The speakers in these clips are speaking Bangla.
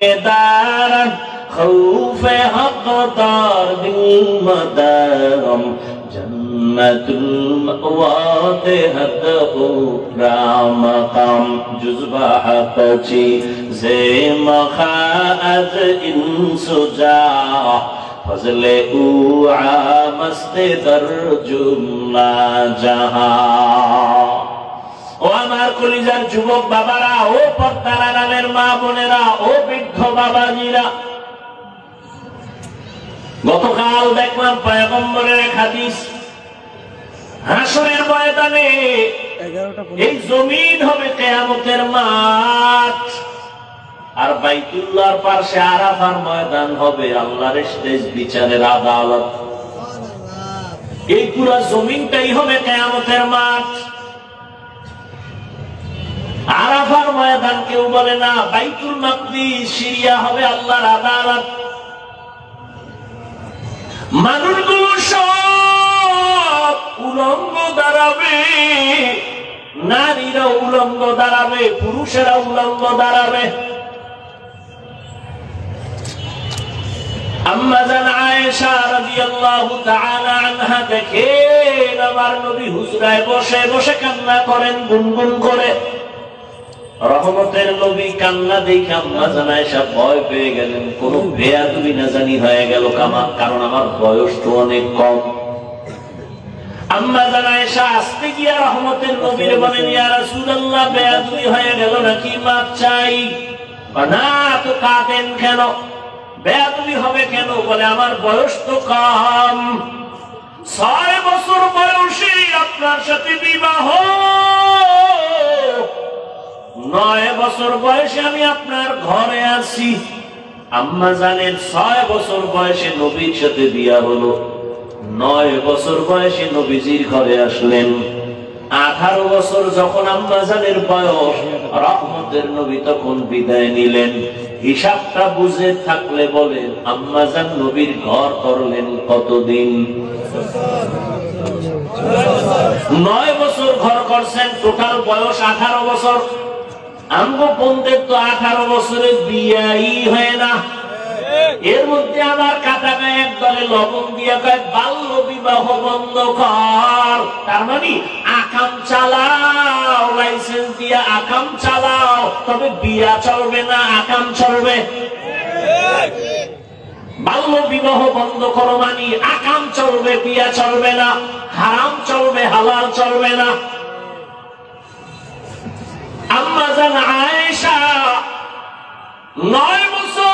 دارا خوف حق دار بالمدام جنة المأوى حد أخرى مقام جزبہ حقچی زي مخاعد انسجا فضل اوعا مست در جملہ جہاں ও আমার কলিজার যুবক বাবারা, ও পর্দার আড়ালের মা বোনেরা, ও বৃদ্ধ বাবাজিরা, গতকাল দেখলাম পয়গম্বরের এক হাদিস, হাসরের ময়দানে এই জমিন হবে কিয়ামতের মাঠ, আর বাইতুল্লাহর পাশে আরাফার ময়দান হবে আল্লাহর শেষ বিচারের আদালত। এই পুরো জমিনটাই হবে কিয়ামতের মাঠ। আরাফার ময়দান কেউ বলে না, বাইতুল মাকদিস সিরিয়া হবে আল্লাহর আদালত। মানুষগুলো সব উলঙ্গ দাঁড়াবে, নারীরা উলঙ্গ দাঁড়াবে, পুরুষেরা উলঙ্গ দাঁড়াবে। আম্মা জান আয়েশা রাদিয়াল্লাহু তাআলা আনহা দেখেন আমার নবী হুজরায় বসে বসে কান্না করেন গুনগুন করে। রহমতের নবী কান্না দেখে আম্মা জান আয়েশা ভয় পেয়ে গেলেন, কোন বেয়াদবি না জানি হয়ে গেল, কারণ আমার বয়স তো অনেক কম। আম্মা জান আয়েশা আসতে গিয়া রহমতের নবীর বলেন, ইয়া রাসূলুল্লাহ বেয়াদবি হয়ে গেল নাকি, মাপ চাই। না তো কাঁদেন কেন, বেয়াদবি হবে কেন? বলে আমার বয়স তো কম, 6 বছর বয়সে আপনার সাথে বিবাহ, 9 বছর বয়সে আমি আপনার ঘরে আসি। আম্মা জানেন 6 বছর বয়সে নবীর সাথে বিয়া হলো, 9 বছর বয়সে নবীজির ঘরে আসলেন। 18 বছর যখন আম্মা জানের বয়স, রহমতের নবী তখন বিদায় নিলেন। হিসাবটা বুঝে থাকলে বলেন আম্মা জান নবীর ঘর করলেন কতদিন? 9 বছর ঘর করছেন, টোটাল বয়স 18 বছর। আমগো বোনদের তো 18 বছরে বিয়াই হয় না। এর মধ্যে আবার কাটা গায়ে একদলে লবণ দিয়া কয় বাল্য বিবাহ বন্ধ কর। তার মানে আকাম চালাও, লাইসেন্স দিয়া আকাম চালাও, তবে বিয়া চলবে না, আকাম চলবে। বাল্য বিবাহ বন্ধ করো মানে আকাম চলবে, বিয়া চলবে না, হারাম চলবে, হালাল চলবে না। আম্মা জান আয়েশা 9 বছর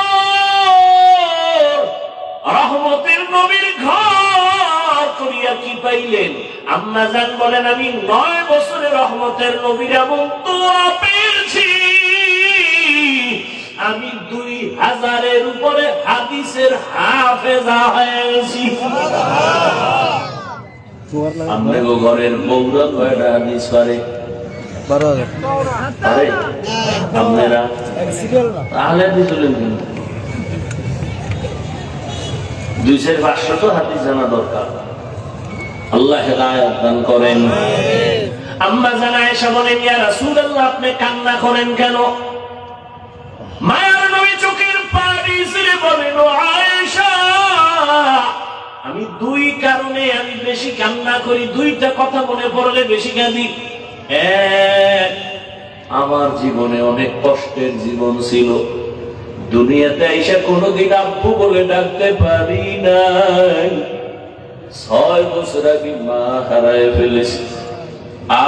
রহমতের নবীর ঘর করিয়া কি পাইলেন? আম্মা জান বলেন আমি 9 বছরে রহমতের নবীর এমন দোয়া পেয়েছি, আমি 2000-এর উপরে হাদিসের হাফেজা হয়েছি। আমরা ঘরের বউরা কয়টা হাদিস পারে? 12,000 আরে আপনারা তাহলে দিলেন 200-500 তো হাদিস জানা দরকার। আল্লাহ হেদায়েত দান করেন। আম্মা জান আয়েশা বলেন, ইয়া রাসূলুল্লাহ আপনি কান্না করেন কেন? মায়ের নবী চোখের পানি ছেড়ে বলেন, ও আয়েশা আমি 2 কারণে আমি বেশি কান্না করি, 2টা কথা মনে পড়লে বেশি কাঁদি। এক, আমার জীবনে অনেক কষ্টের জীবন ছিল, দুনিয়াতে আইসা কোনদিন আব্বু বলে ডাকতে পারি নাই। 6 বছর আগে মা হারায় ফেলেছি,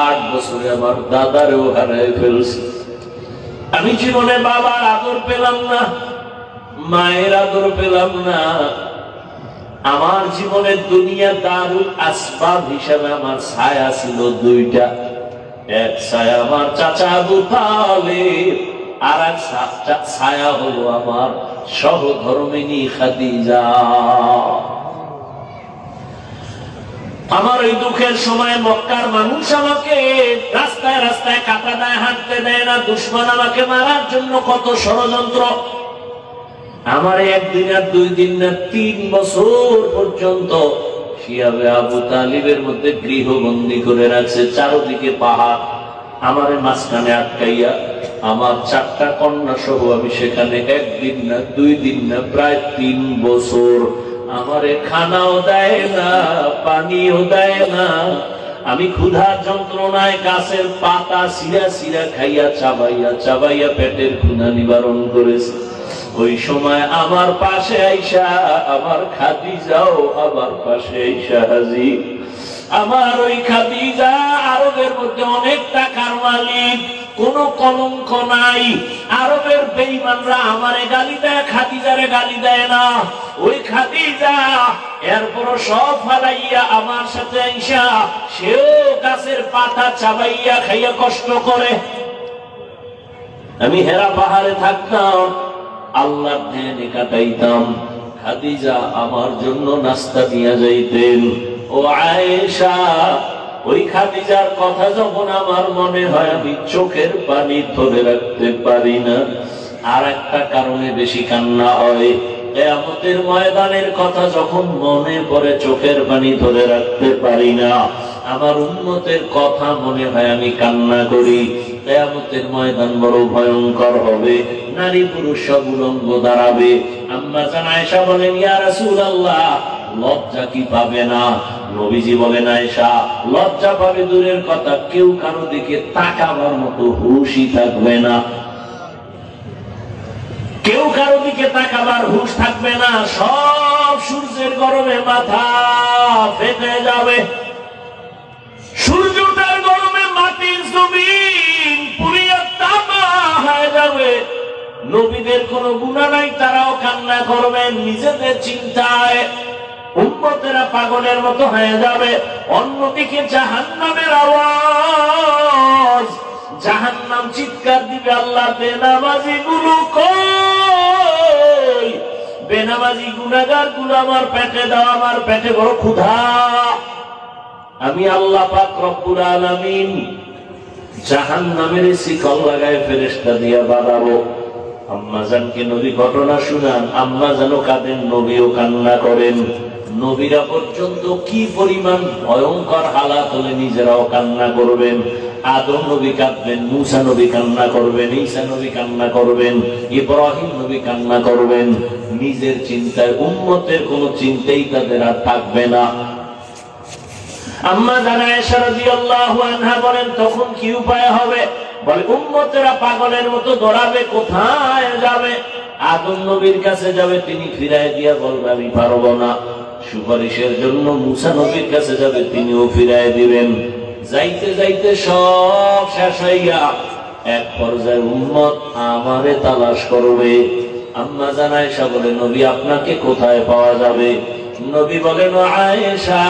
8 বছরে আমার দাদারেও হারায় ফেলছি। আমি জীবনে বাবার আদর পেলাম না, মায়ের আদর পেলাম না। আমার জীবনে দুনিয়া দারুল আসবাব হিসাবে আমার ছায়া ছিল 2টা। এক ছায়া আমার চাচা আবু তালেব, আর এক ছায়া হলো আমার সহধর্মিনী খাদিজা। আমার এই দুঃখের সময় মক্কার মানুষ আমাকে রাস্তায় রাস্তায় কাটা দেয়, হাঁটতে দেয় না। দুশমন আমাকে মারার জন্য কত ষড়যন্ত্র। আমার 1 দিন আর 2 দিন না 3 বছর পর্যন্ত শিয়াবে আবু তালিবের মধ্যে গৃহবন্দী করে রাখছে। চারদিকে পাহাড়, আমারে মাঝখানে আটকাইয়া আমার 4টা কন্যা সহ আমি সেখানে 1 দিন না 2 দিন না প্রায় 3 বছর। আমারে খানাও দেয় না, পানিও দেয় না। আমি ক্ষুধার যন্ত্রণায় গাছের পাতা সিরা সিরা খাইয়া চাবাইয়া চাবাইয়া পেটের ক্ষুধা নিবারণ করেছি। ওই সময় আমার পাশে আইসা আমার খাদিজাও আমার পাশে আইসা হাজির। আমার ওই খাদিজা আরবের মধ্যে অনেক টাকার মালিক, কোনো কলঙ্ক নাই। আরবের বেঈমানরা আমারে গালি দেয়, খাদিজারে গালি দেয় না। ওই খাদিজা এরপর সব ফালাইয়া আমার সাথে আইসা সেও গাছের পাতা চাবাইয়া খাইয়া কষ্ট করে। আমি হেরা পাহাড়ে থাকতাম, আল্লাহর ধ্যানে কাটাইতাম। খাদিজা আমার জন্য নাস্তা দিয়া যাইতেন। ও আয়েশা, ওই খাদিজার কথা যখন আমার মনে হয় আমি চোখের পানি ধরে রাখতে পারি না। আর একটা কারণে বেশি কান্না হয়, কিয়ামতের ময়দানের কথা যখন মনে পড়ে চোখের পানি ধরে রাখতে পারি না। আমার উম্মতের কথা মনে হয় আমি কান্না করি। কিয়ামতের ময়দান বড় ভয়ঙ্কর হবে, নারী পুরুষ সব উলঙ্গ দাঁড়াবে। আম্মা জান আয়েশা বলেন, ইয়া রাসূলুল্লাহ, লজ্জা কি পাবে না? নবীজি বলেন, আয়েশা, লজ্জা পাবে দূরের কথা, কেউ কারো দিকে তাকাবার মতো হুঁশই থাকবে না। কেউ কারো দিকে তাকাবার হুঁশ থাকবে না। সব সূর্যের গরমে মাথা ফেটে যাবে, সূর্যটার গরমে মাটির জমিন পুড়িয়া তামা হয়ে যাবে। নবীদের কোনো গুনাহ নাই, তারাও কান্না করবেন নিজেদের চিন্তায়। উম্মতেরা পাগলের মতো হয়ে যাবে। অন্যদিকে জাহান্নামের আওয়াজ, জাহান্নাম চিৎকার দিবে, আল্লাহ বেনামাজি গুলো কই? বেনামাজি গুনাহগার গুলো আমার পেটে দাও, আমার পেটে বড় ক্ষুধা। আমি আল্লাহ পাক রব্বুল আলামিন জাহান্নামের শিকল লাগায় ফেরেশতা দিয়া বাঁধাবো। আম্মা জানকে নবী ঘটনা শুনান, আম্মা জানো কাঁদেন, নবীও কান্না করেন। নবীরা পর্যন্ত কি পরিমাণ ভয়ঙ্কর হালাত হলে নিজেরাও কান্না করবেন। আদম নবী কাঁদবেন, মুসা নবী কান্না করবেন, ঈসা নবী কান্না করবেন, ইব্রাহিম নবী কান্না করবেন। নিজের চিন্তায়, উম্মতের কোনো চিন্তাই তাদের আর থাকবে না। আম্মা জান আয়েশা রাদিয়াল্লাহু আনহা বলেন, তখন কি উপায় হবে? বলে, উম্মতেরা পাগলের মতো দৌড়াবে, কোথায় যাবে? আদম নবীর কাছে যাবে, তিনি ফিরায় দিয়া বলবে আমি পারবো না। সুপারিশের জন্য মুসা নবীর কাছে যাবে, তিনিও ফিরায় দিবেন। যাইতে যাইতে সব শেষ হইয়া এক পর্যায়ে উম্মত আমারে তালাশ করবে। আম্মা জান আয়েশা বলে, নবী আপনাকে কোথায় পাওয়া যাবে? নবী বলেন, আয়েশা,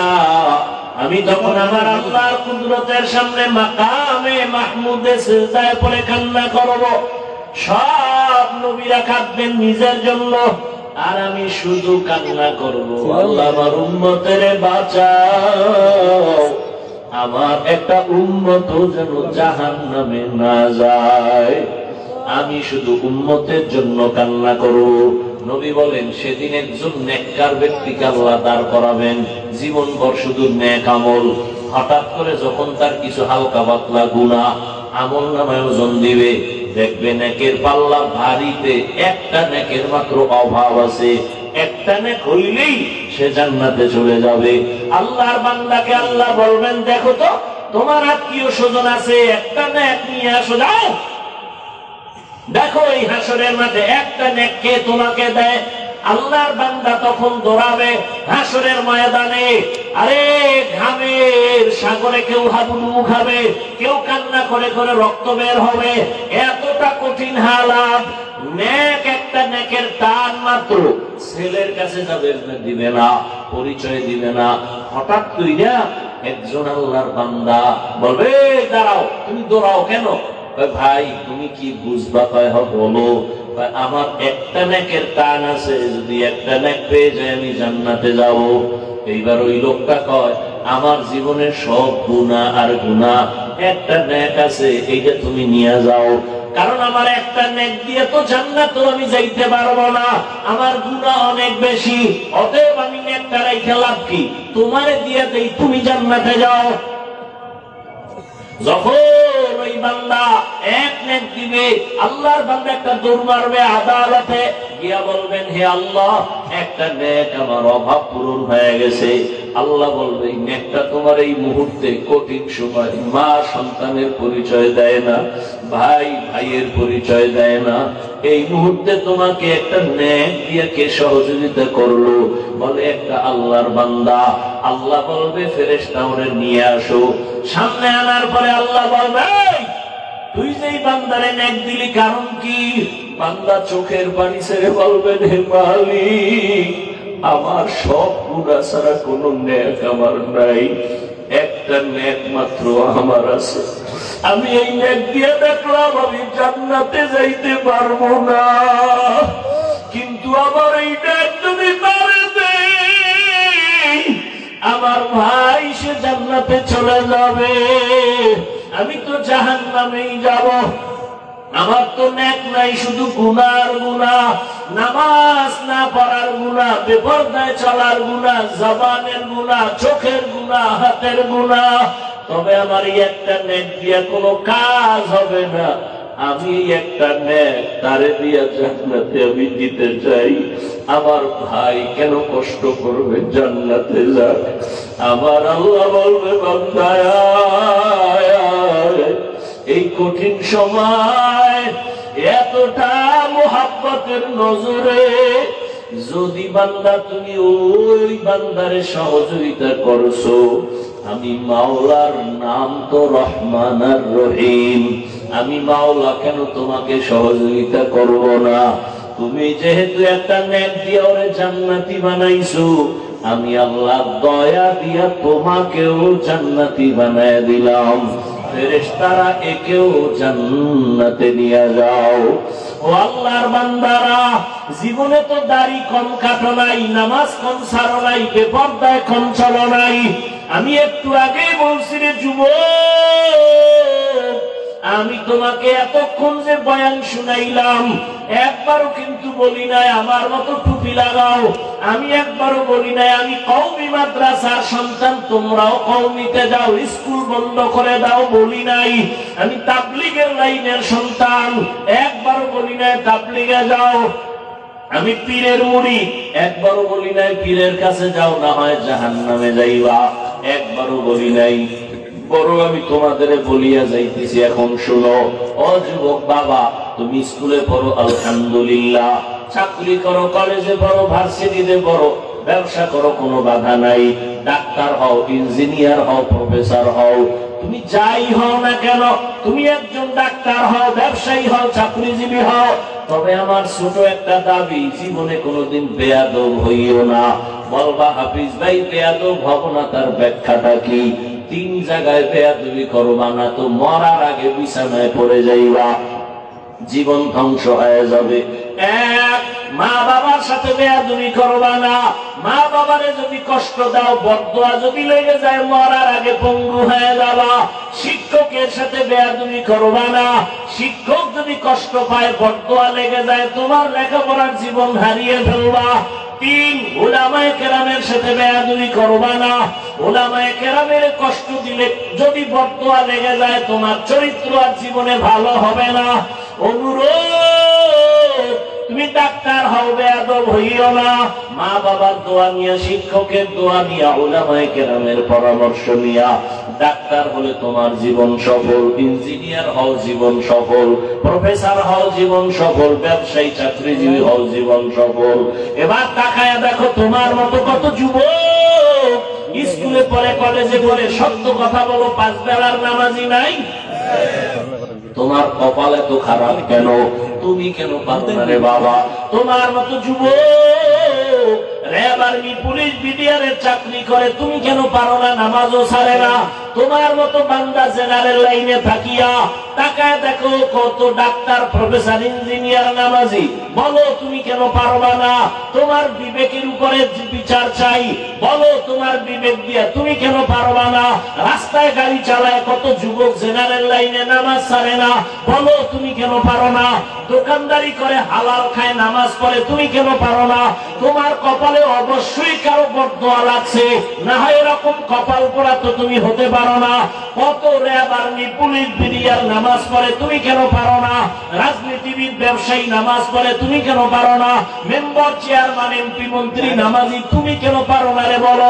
আমি যখন আমার আল্লাহর কুদরতের সামনে মাকামে মাহমুদে সিজদায় পড়ে কান্না করব, সব নবীরা কাঁদবেন নিজের জন্য, আর আমি শুধু কান্না করব, আল্লাহ আমার উম্মতের বাঁচাও, আমার একটা উম্মত যেন জাহান্নামে না যায়। আমি শুধু উম্মতের জন্য কান্না করব। নবী বলেন, সেদিন একজন নেককার ব্যক্তিকে আল্লাহ দাঁড় করাবেন, জীবনভর শুধু নেক আমল। হঠাৎ করে যখন তার কিছু হালকা পাতলা গুনাহ আমল নামায় ওজন দিবে, দেখবে নেকের পাল্লা ভারীতে একটা নেকের মাত্র অভাব আছে। একটা নেক হইলেই সে জান্নাতে চলে যাবে। আল্লাহর বান্দাকে আল্লাহ বলবেন, দেখো তো তোমার আত্মীয় স্বজন আছে, একটা নেক নিয়ে আসো, যাও দেখো এই হাসরের মাঠে একটা নেক কে তোমাকে দেয়। আল্লাহর বান্দা তখন দৌড়াবে হাসরের ময়দানে। আরে ঘামের সাগরে কেউ হাবুডুবু খাবে, কেউ কান্না করে করে রক্ত বের হবে, এতটা কঠিন হালাত। নেক একটা নেকের টান মাত্র ছেলের কাছে যাবে, দিবে না, পরিচয় দিবে না। হঠাৎ কইরা একজন আল্লাহর বান্দা বলবে, দাঁড়াও, তুমি দৌড়াও কেন? ভাই তুমি কি বুঝবা? কয় বলো। আমার একটা নেকের টান আছে, যদি একটা নেক পেয়ে যায় আমি জান্নাতে যাব। এইবার ওই লোকটা কয়, আমার জীবনের সব গুনাহ আর গুনাহ, একটা নেক আছে, এইটা তুমি নিয়ে যাও, কারণ আমার একটা নেক দিয়ে তো জান্নাতে আমি যাইতে পারবো না, আমার গুনাহ অনেক বেশি। অতএব আমি নেকটা রাইখা লাভ কি? তোমারে দিয়ে দেই, তুমি জান্নাতে যাও। যখন ওই বান্দা এক নেক দিবে, আল্লাহর বান্দা একটা দৌড় মারবে আদালতে গিয়া বলবেন, হে আল্লাহ, একটা নেক আমার অভাব পূরণ হয়ে গেছে। আল্লাহ বলবে, এই নেকটা তোমার এই মুহূর্তে কঠিন সময়, মা সন্তানের পরিচয় দেয় না, ভাই ভাইয়ের পরিচয় দেয় না, এই মুহূর্তে তোমাকে একটা নেক দিয়ে কে সহযোগিতা করলো? বলে একটা আল্লাহর বান্দা। আল্লাহ বলবে, ফেরেশতা ওরে নিয়ে আসো। সামনে আনার পরে আল্লাহ বলবে, তুই যেই বান্দারে নেক দিলি কারণ কি? বান্দা চোখের পানি ছেড়ে বলবেন, হে মালিক, আমার সব গুনাহ ছাড়া কোনো নেক আমার নাই, একটা নেক মাত্র আমার আছে। আমি এই নেক দিয়ে দেখলাম আমি জান্নাতে যাইতে পারবো না, কিন্তু আমার এই নেক যদি মারে দেই, আমার ভাই সে জান্নাতে চলে যাবে, আমি তো জাহান্নামেই যাব। আমার তো নেক নাই, শুধু গুনার গুনাহ, নামাজ না পড়ার গুনাহ, বেপরদায় চলার গুনাহ, জবানের গুনাহ, চোখের গুনাহ, হাতের গুনাহ। তবে আমার একটা নেক দিয়া কোনো কাজ হবে না। আমি একটা নেক তারে দিয়া জান্নাতে আমি দিতে চাই। আমার ভাই কেন কষ্ট করবে, জান্নাতে যাক। আমার আল্লাহ বলবে, বান্দা এই কঠিন সময় এতটা মোহাব্বতের নজরে যদি বান্দা তুমি ওই বান্দারে সহযোগিতা করছো, আমি মাওলার নাম তো রহমান আর রহিম, আমি মাওলা কেন তোমাকে সহযোগিতা করব না? তুমি যেহেতু একটা নেক দিয়ে ওরে জান্নাতি বানাইছো, আমি আল্লাহ দয়া দিয়া তোমাকেও জান্নাতি বানায় দিলাম। ফেরেশতারা একেও জান্নাতে নিয়ে যাও। ও আল্লাহর বান্দারা, জীবনে তো দাড়ি কম কাটো নাই, নামাজ কম ছাড়ো নাই, বেপরদায় কম চলো নাই। আমি একটু আগে বলছি রে যুবক, আমি তোমাকে এতক্ষণ যে বয়ান শুনাইলাম, একবারও কিন্তু বলি নাই আমার মতো টুপি লাগাও, আমি একবারও বলি নাই আমি কওমি মাদ্রাসার সন্তান, তোমরাও কওমিতে যাও, স্কুল বন্ধ করে দাও, বলি নাই। আমি তাবলীগের লাইনের সন্তান, একবারও বলি নাই তাবলীগে যাও। আমি পীরের মুড়ি, একবারও বলি নাই পীরের কাছে যাও, না হয় জাহান্নামে যাইবা, একবারও বলি নাই। বড় আমি তোমাদের বলিয়া যাইতেছি, এখন শুনো। ও যুবক বাবা, তুমি স্কুলে পড়ো আলহামদুলিল্লাহ, চাকরি করো, কলেজে পড়ো, ভার্সিটিতে পড়ো, ব্যবসা করো, কোনো বাধা নাই। ডাক্তার হও, ইঞ্জিনিয়ার হও, প্রফেসর হও, তুমি যাই হও না কেন, তুমি একজন ডাক্তার হও, ব্যবসায়ী হও, চাকরিজীবী হও, তবে আমার ছোট একটা দাবি, জীবনে কোনোদিন বেয়াদব হইও না। বলবা, হাফিজ ভাই বেয়াদব হব না, তার ব্যাখ্যাটা কি? 3 জায়গায় বেয়াদবি করবা না তো মরার আগে বিছানায় পড়ে যাইবা, জীবন ধ্বংস হয়ে যাবে। এক, মা বাবার সাথে বেয়াদবি করবা না। মা বাবারে যদি কষ্ট দাও, বদদোয়া যদি লেগে যায়, মরার আগে পঙ্গু হয়ে যাবা। শিক্ষকের সাথে বেয়াদবি করবা না। শিক্ষক যদি কষ্ট পায়, বদদোয়া লেগে যায়, তোমার লেখাপড়ার জীবন হারিয়ে ফেলবা। 3, উলামায়ে কেরামের সাথে বেয়াদবি করবা না। উলামায়ে কেরামের কষ্ট দিলে যদি বদদোয়া লেগে যায়, তোমার চরিত্র আর জীবনে ভালো হবে না। অনুরোধ, তুমি ডাক্তার হও, বেয়াদব হইও না। মা বাবার দোয়া নিয়া, শিক্ষকের দোয়া নিয়া, উলামায়ে কেরামের পরামর্শ নিয়া ডাক্তার হলে তোমার জীবন সফল, ইঞ্জিনিয়ার হও জীবন সফল, প্রফেসর হও জীবন সফল, ব্যবসায়ী চাকরিজীবী হও জীবন সফল। এবার তাকায়া দেখো, তোমার মতো কত যুবক স্কুলে পড়ে, কলেজে পড়ে, সত্য কথা বলো, 5 বেলার নামাজি নাই। তোমার কপালে তো খারাপ কেন? তুমি কেন পারো না রে বাবা? তোমার মতো যুবক র্যাব, আর্মি, পুলিশ, বিডিআরের চাকরি করে, তুমি কেন পারো না? নামাজও ছাড়ে না। তোমার মতো বান্দা জেনারেল লাইনে থাকিয়া তাকায় দেখো, কত ডাক্তার, প্রফেসর, ইঞ্জিনিয়ার নামাজি, বলো তুমি কেন পারবা না? তোমার বিবেকের উপরে বিচার চাই, বলো তোমার বিবেক দিয়া তুমি কেন পারবা না? রাস্তায় গাড়ি চালায় কত যুবক জেনারেল লাইনে, নামাজ ছাড়ে না, বলো তুমি কেন পারো না? দোকানদারি করে, হালাল খায়, নামাজ পড়ে, তুমি কেন পারো না? তোমার কপালে অবশ্যই কারো বদদোয়া লাগছে, না হয় এরকম কপাল পোড়া তো তুমি হতে পারো পারো না? কত র্যাব আর্মি পুলিশ বিডিআর নামাজ পড়ে, তুমি কেন পারো না? রাজনীতিবিদ ব্যবসায়ী নামাজ পড়ে, তুমি কেন পারো না? মেম্বার চেয়ারম্যান এমপি মন্ত্রী নামাজি, তুমি কেন পারো না রে বলো?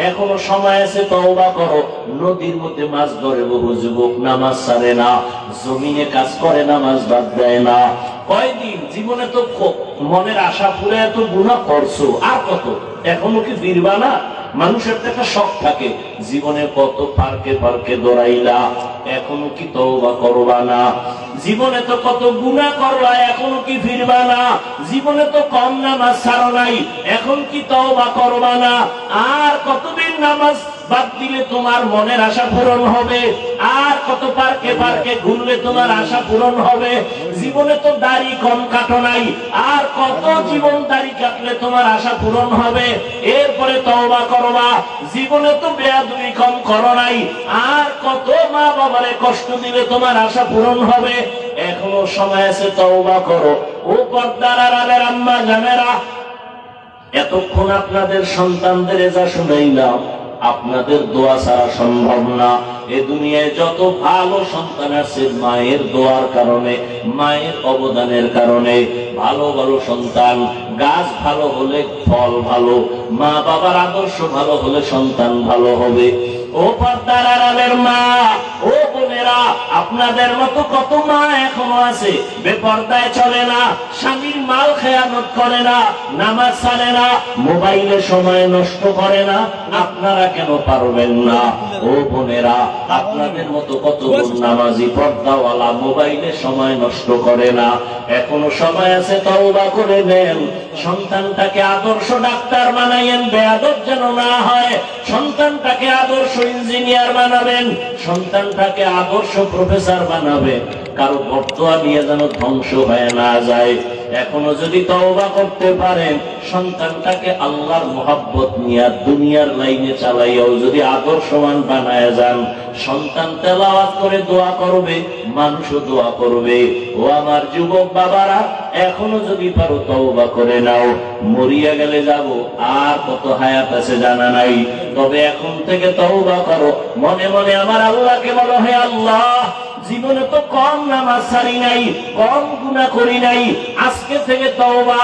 এখনো সময় আছে, তওবা করো। নদীর মধ্যে মাছ ধরে বহু যুবক, নামাজ ছাড়ে না, জমিনে কাজ করে, নামাজ বাদ দেয় না। কয়দিন জীবনে তো মনের আশা পুরে এত গুনাহ করছো, আর কত? এখনো কি ফিরবা না? মানুষের তো একটা শখ থাকে, জীবনে কত পার্কে পার্কে দৌড়াইলা, এখনো কি তওবা করবা না? জীবনে তো কত গুনাহ করলা, এখনো কি ফিরবা না? জীবনে তো কম নামাজ ছাড়ো নাই, এখন কি তওবা করবা না? আর কতদিন নামাজ বাদ দিলে তোমার মনের আশা পূরণ হবে? আর কত পার্কে পার্কে ঘুরলে তোমার আশা পূরণ হবে? জীবনে তো দাড়ি কম কাটো নাই, আর কত জীবন দাড়ি কাটলে তোমার আশা পূরণ হবে? এরপরে তওবা করবা। জীবনে তো বেয়াদবি কম করো নাই, আর কত মা বাবারে কষ্ট দিলে তোমার আশা পূরণ হবে? এখনো সময় আছে, তওবা করো। ও পর্দার আড়ালের আম্মা জানেরা, এতক্ষণ আপনাদের সন্তানদের যা শুনাইলাম, আপনাদের দোয়া ছাড়া সম্ভব না। এ দুনিয়ায় যত ভালো সন্তান আছে, মায়ের দোয়ার কারণে, মায়ের অবদানের কারণে ভালো ভালো সন্তান। গাছ ভালো হলে ফল ভালো, মা বাবার আদর্শ ভালো হলে সন্তান ভালো হবে। ও পর্দার আড়ালের মা, ও বোনেরা, আপনাদের মতো কত মা এখনো আছে বেপর্দায় চলে না, স্বামীর মাল খেয়ানত করে না, নামাজ ছাড়ে না, মোবাইলে সময় নষ্ট করে না। আপনারা কেন পারবেন না? ও বোনেরা, আপনাদের মতো কত নামাজি পর্দাওয়ালা মোবাইলে সময় নষ্ট করে না। এখনো সময় আছে, তওবা করে নেন। সন্তানটাকে আদর্শ ডাক্তার বানাইয়েন, বেয়াদব যেন না হয়। সন্তানটাকে আদর্শ ইঞ্জিনিয়ার বানাবেন, সন্তানটাকে আদর্শ প্রফেসর বানাবেন। কারো বর্তমান নিয়ে যেন ধ্বংস হয়ে না যায়। এখনো যদি তওবা করতে পারেন, সন্তানটাকে আল্লাহর মোহাব্বত নিয়ে দুনিয়ার লাইনে চালাইয়াও যদি আদর্শবান বানায় যান, সন্তান তেলাওয়াত করে দোয়া করবে, মানুষও দোয়া করবে। ও আমার যুবক বাবারা, এখনো যদি পারো তওবা করে নাও। মরিয়া গেলে যাব, আর কত হায়াত আছে জানা নাই, তবে এখন থেকে তওবা করো। মনে মনে আমার আল্লাহকে বলো, হে আল্লাহ, জীবনে তো কম নামাজ ছাড়ি নাই, কম গুনাহ করি নাই, আজকে থেকে তওবা।